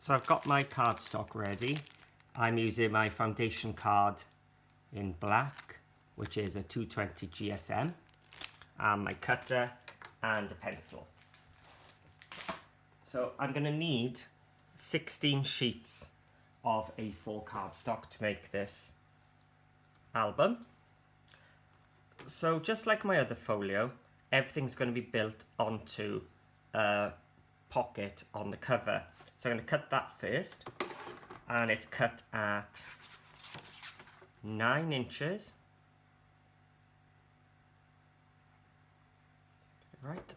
So I've got my cardstock ready. I'm using my foundation card in black, which is a 220 GSM, and my cutter and a pencil. So I'm going to need 16 sheets of A4 cardstock to make this album. So just like my other folio, everything's going to be built onto a pocket on the cover. So I'm going to cut that first, and it's cut at 9 inches. Right.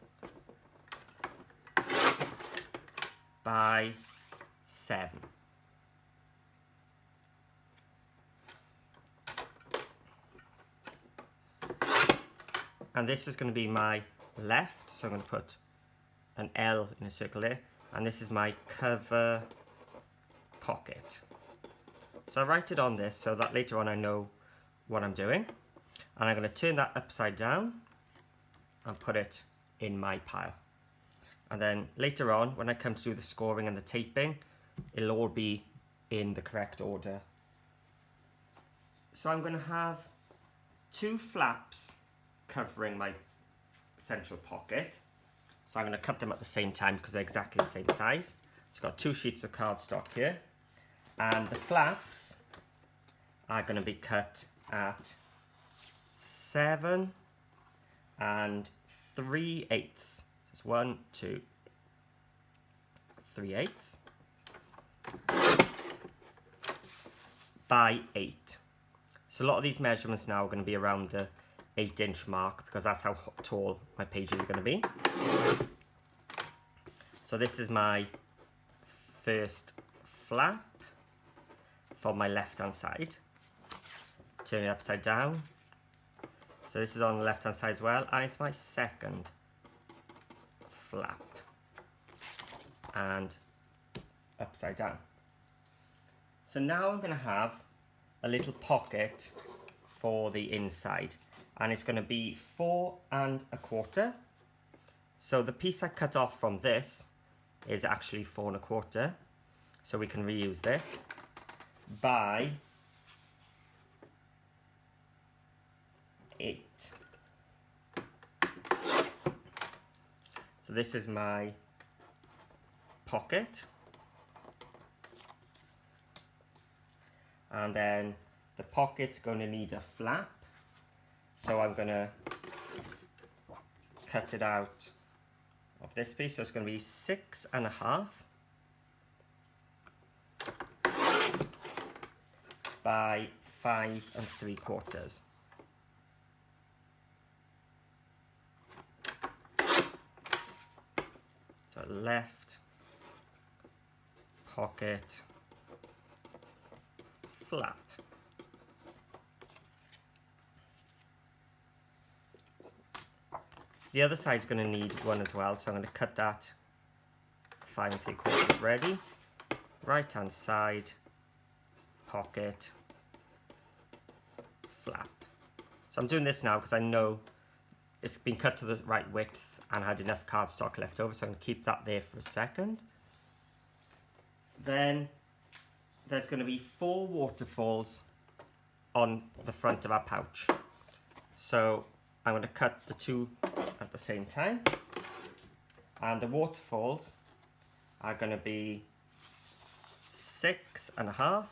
By 7. And this is going to be my left, so I'm going to put an L in a circle there, and this is my cover pocket. So I write it on this so that later on I know what I'm doing, and I'm going to turn that upside down and put it in my pile. And then later on, when I come to do the scoring and the taping, it'll all be in the correct order. So I'm going to have 2 flaps covering my central pocket. So I'm going to cut them at the same time because they're exactly the same size. So I've got 2 sheets of cardstock here. And the flaps are going to be cut at 7 3/8. It's 1, 2, 3/8 by 8. So a lot of these measurements now are going to be around the 8-inch mark because that's how tall my pages are going to be. So this is my first flap for my left hand side. Turn it upside down. So this is on the left hand side as well, and it's my second flap and upside down. So now I'm going to have a little pocket for the inside, and it's going to be 4 1/4. So the piece I cut off from this is actually 4 1/4, so we can reuse this by 8. So this is my pocket, and then the pocket's going to need a flap, so I'm going to cut it out of this piece. So it's going to be 6 1/2 by 5 3/4. So left pocket flap. The other side's going to need one as well, so I'm going to cut that 5 3/4 ready. Right hand side pocket flap. So I'm doing this now because I know it's been cut to the right width and had enough cardstock left over, so I'm going to keep that there for a second. Then there's going to be 4 waterfalls on the front of our pouch. So I'm going to cut the 2 at the same time, and the waterfalls are going to be 6 1/2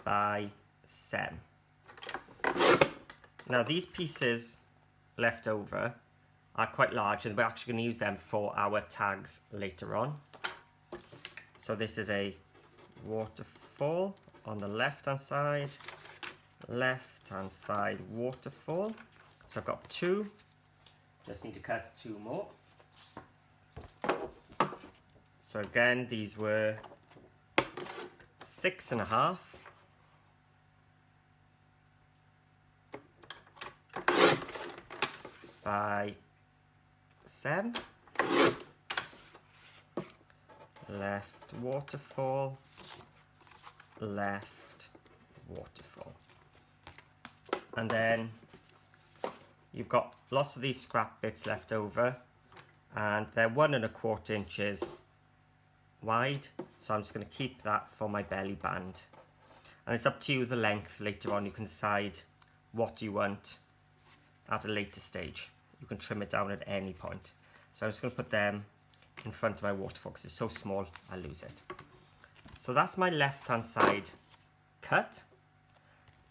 by 7. Now these pieces left over are quite large, and we're actually going to use them for our tags later on. So this is a waterfall on the left hand side waterfall. So I've got 2, just need to cut 2 more. So again, these were 6 1/2 by 7. Left waterfall, left waterfall. And then you've got lots of these scrap bits left over, and they're 1 1/4 inches wide, so I'm just going to keep that for my belly band. And it's up to you the length. Later on you can decide what you want at a later stage. You can trim it down at any point. So I'm just going to put them in front of my waterfall because it's so small I'll lose it. So that's my left hand side cut,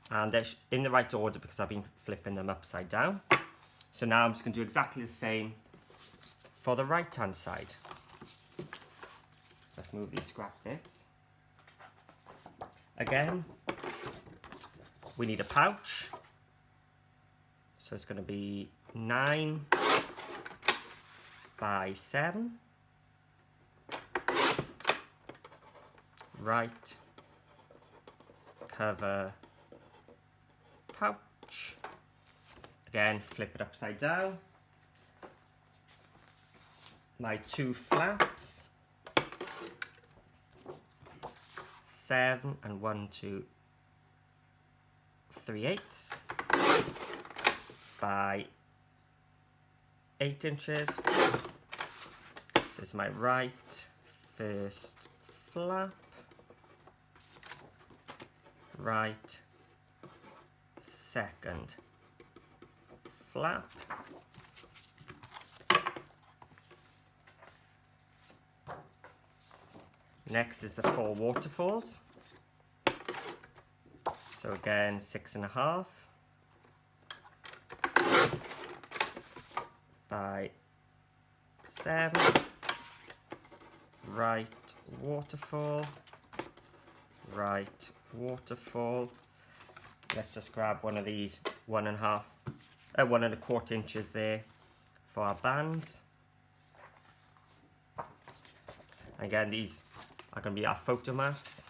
and they're in the right order because I've been flipping them upside down. So now I'm just going to do exactly the same for the right hand side. So let's move these scrap bits. Again, we need a pouch. So it's going to be 9 by 7. Right cover pouch. Again, flip it upside down. My 2 flaps. 7 and 1 2/3 by 8 inches. So this is my right first flap, right second flap, next is the 4 waterfalls. So again, 6 1/2 by 7, right waterfall, right waterfall. Let's just grab one of these 1 1/4 inches there for our bands. Again, these are going to be our photo mats.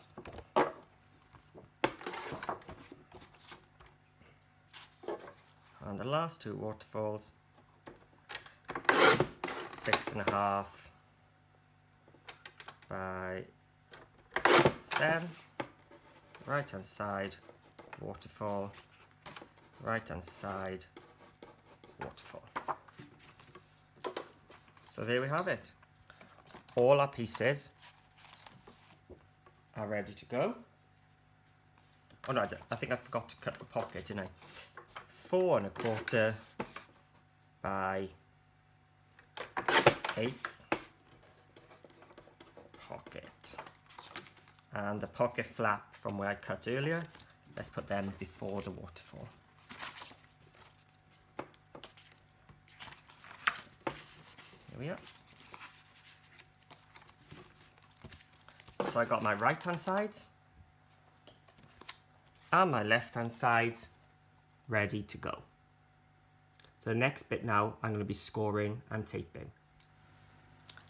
And the last 2 waterfalls, 6 1/2 by 7, right hand side waterfall, right hand side waterfall. So there we have it. All our pieces are ready to go. Oh no, I think I forgot to cut the pocket, didn't I? 4 1/4 by 8 pocket. And the pocket flap from where I cut earlier, let's put them before the waterfall. Here we are. So I got my right hand sides and my left hand sides ready to go. So the next bit now, I'm going to be scoring and taping.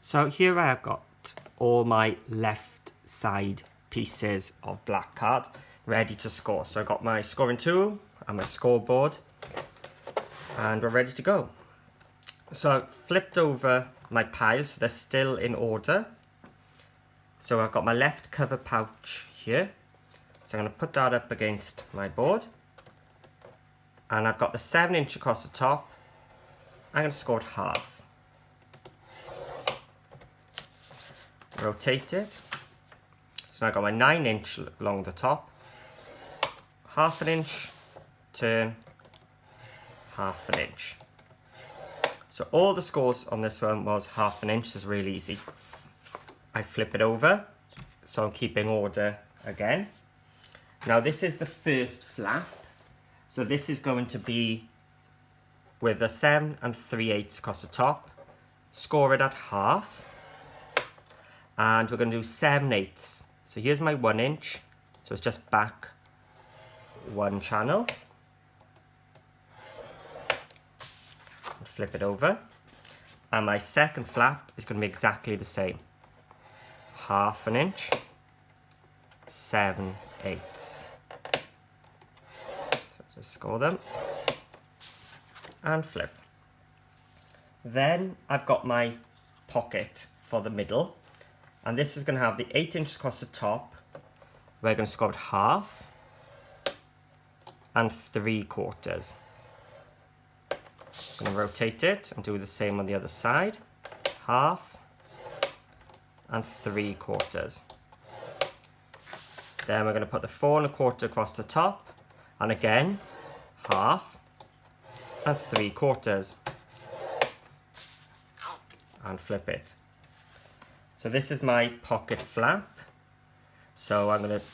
So here I have got all my left side pieces of black card ready to score. So I've got my scoring tool and my scoreboard, and we're ready to go. So I've flipped over my piles, so they're still in order. So I've got my left cover pouch here. So I'm going to put that up against my board. And I've got the 7 inch across the top. I'm going to score it half. Rotate it. So now I've got my 9 inch along the top. 1/2 inch, turn, 1/2 inch. So all the scores on this one was 1/2 inch, so it's really easy. I flip it over, so I'm keeping order again. Now this is the first flap, so this is going to be with a 7 3/8 across the top. Score it at half, and we're going to do 7/8. So here's my 1 inch, so it's just back 1 channel. Flip it over, and my second flap is going to be exactly the same. 1/2 inch, 7/8. So just score them and flip. Then I've got my pocket for the middle, and this is going to have the 8 inch across the top. We're going to score it half and 3/4. I'm going to rotate it and do the same on the other side. Half and 3/4. Then we're going to put the 4 1/4 across the top, and again, half and 3/4. And flip it. So this is my pocket flap. So I'm going to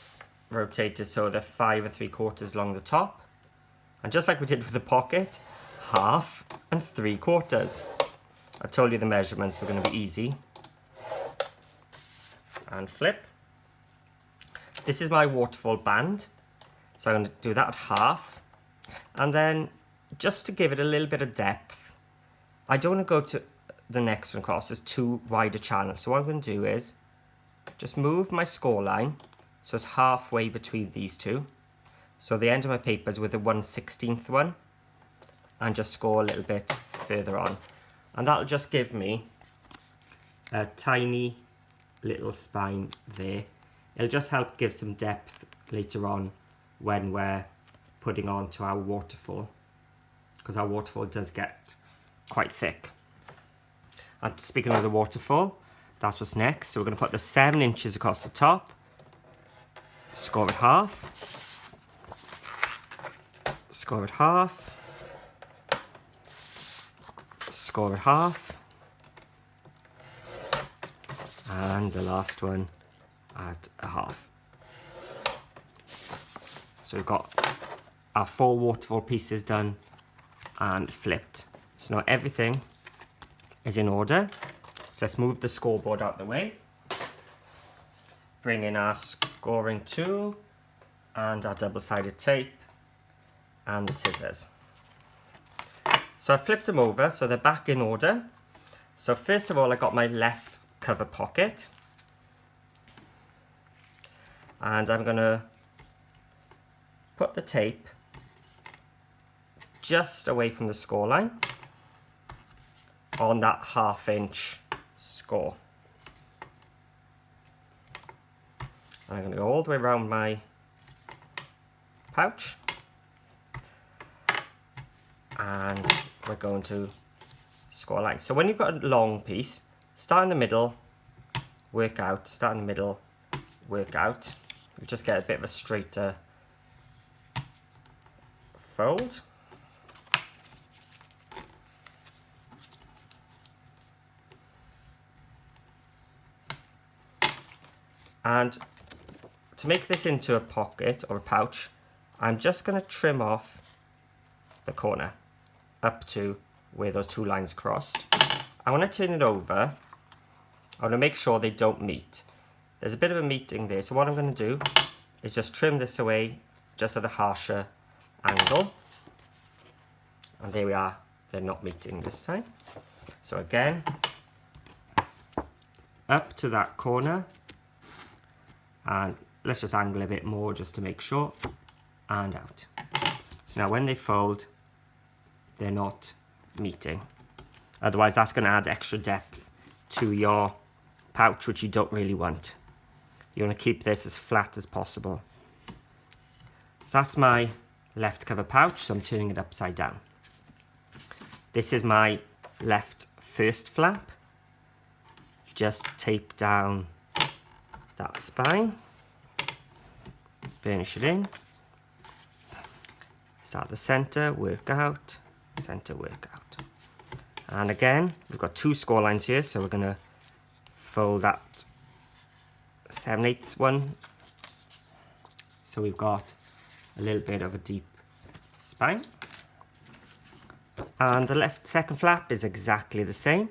rotate it so they're 5 3/4 along the top. And just like we did with the pocket, half and 3/4. I told you the measurements were going to be easy. And flip. This is my waterfall band. So I'm going to do that at half. And then just to give it a little bit of depth, I don't want to go to the next one across. There's too wide a channel. So what I'm going to do is just move my score line so it's halfway between these two. So the end of my paper is with the 1/16 one, and just score a little bit further on. And that'll just give me a tiny little spine there. It'll just help give some depth later on when we're putting on to our waterfall, because our waterfall does get quite thick. And speaking of the waterfall, that's what's next. So we're going to put the 7 inches across the top, score it half, score it half, score it half, and the last one at a half. So we've got our 4 waterfall pieces done and flipped. So now everything is in order. So let's move the scoreboard out of the way. Bring in our scoring tool and our double-sided tape and the scissors. So I flipped them over so they're back in order. So first of all, I got my left cover pocket, and I'm going to put the tape just away from the score line on that 1/2 inch score. And I'm going to go all the way around my pouch, and we're going to score line. So when you've got a long piece, start in the middle, work out, start in the middle, work out. You just get a bit of a straighter fold. And to make this into a pocket or a pouch, I'm just going to trim off the corner up to where those 2 lines cross. I want to turn it over. I want to make sure they don't meet. There's a bit of a meeting there, so what I'm going to do is just trim this away just at a harsher angle. And there we are, they're not meeting this time. So again, up to that corner, and let's just angle a bit more just to make sure, and out. So now when they fold, they're not meeting. Otherwise that's going to add extra depth to your pouch, which you don't really want. You want to keep this as flat as possible. So that's my left cover pouch, so I'm turning it upside down. This is my left first flap. Just tape down that spine, burnish it in, start the center, work out, center, work out. And again, we've got 2 score lines here, so we're going to fold that 7/8 one, so we've got a little bit of a deep spine. And the left second flap is exactly the same.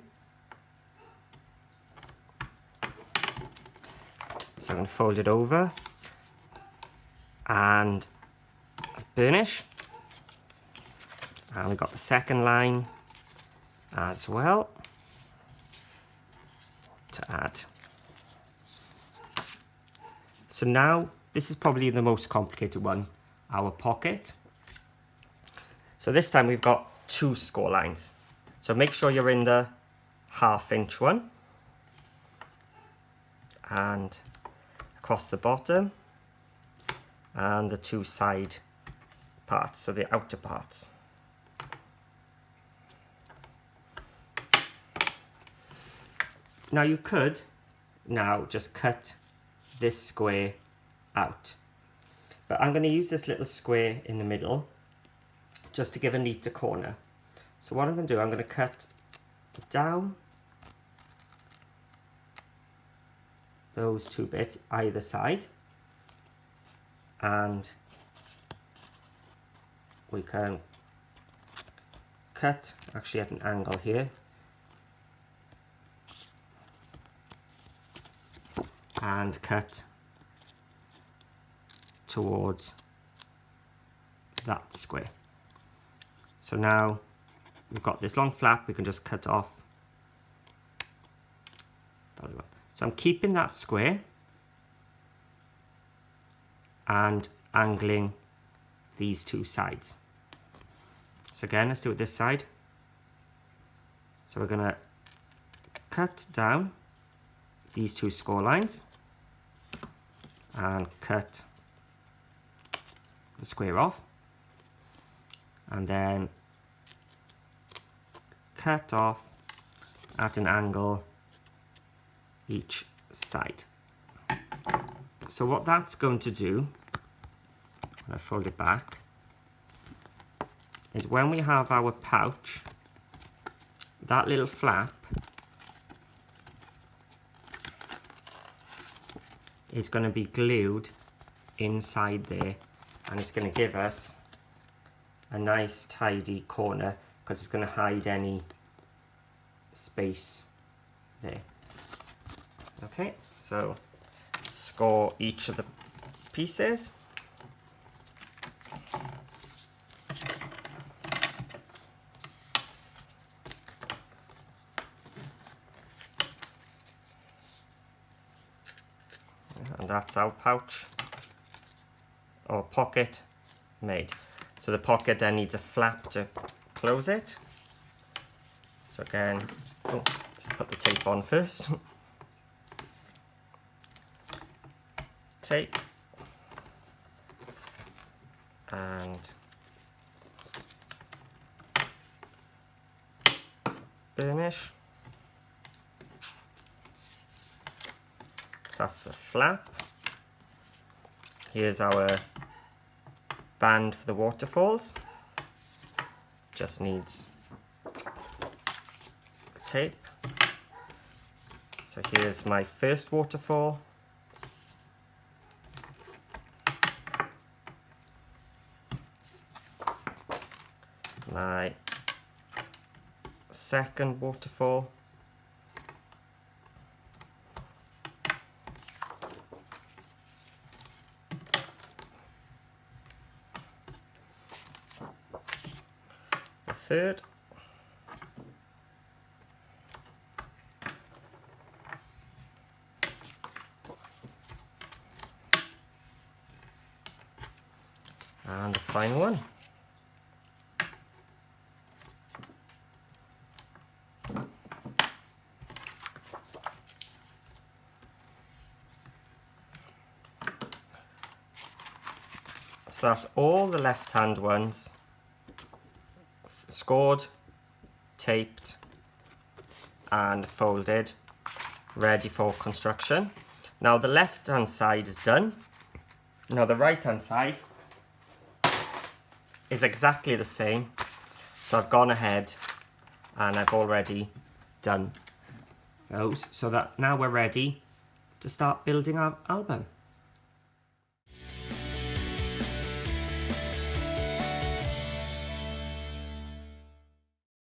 So I'm going to fold it over and burnish. And we've got the second line as well to add. So now this is probably the most complicated one, our pocket. So this time we've got 2 score lines. So make sure you're in the 1/2 inch one and across the bottom, and the 2 side parts, so the outer parts. Now you could now just cut this square out, but I'm going to use this little square in the middle just to give a neater corner. So what I'm going to do, I'm going to cut down those two bits either side, and we can cut actually at an angle here and cut towards that square. So now we've got this long flap, we can just cut off. So I'm keeping that square and angling these two sides. So again, let's do it this side. So we're going to cut down these two score lines and cut the square off, and then cut off at an angle each side. So what that's going to do, when I fold it back, is when we have our pouch, that little flap is going to be glued inside there, and it's going to give us a nice tidy corner because it's going to hide any space there. Okay, so score each of the pieces. And that's our pouch or pocket made. So the pocket then needs a flap to close it. So again, let's put the tape on first. Tape and burnish. So that's the flap. Here's our band for the waterfalls. Just needs tape. So here's my first waterfall. My second waterfall. The third. And the final one. So that's all the left-hand ones, scored, taped and folded, ready for construction. Now the left-hand side is done. Now the right-hand side is exactly the same. So I've gone ahead and I've already done those, so that now we're ready to start building our album.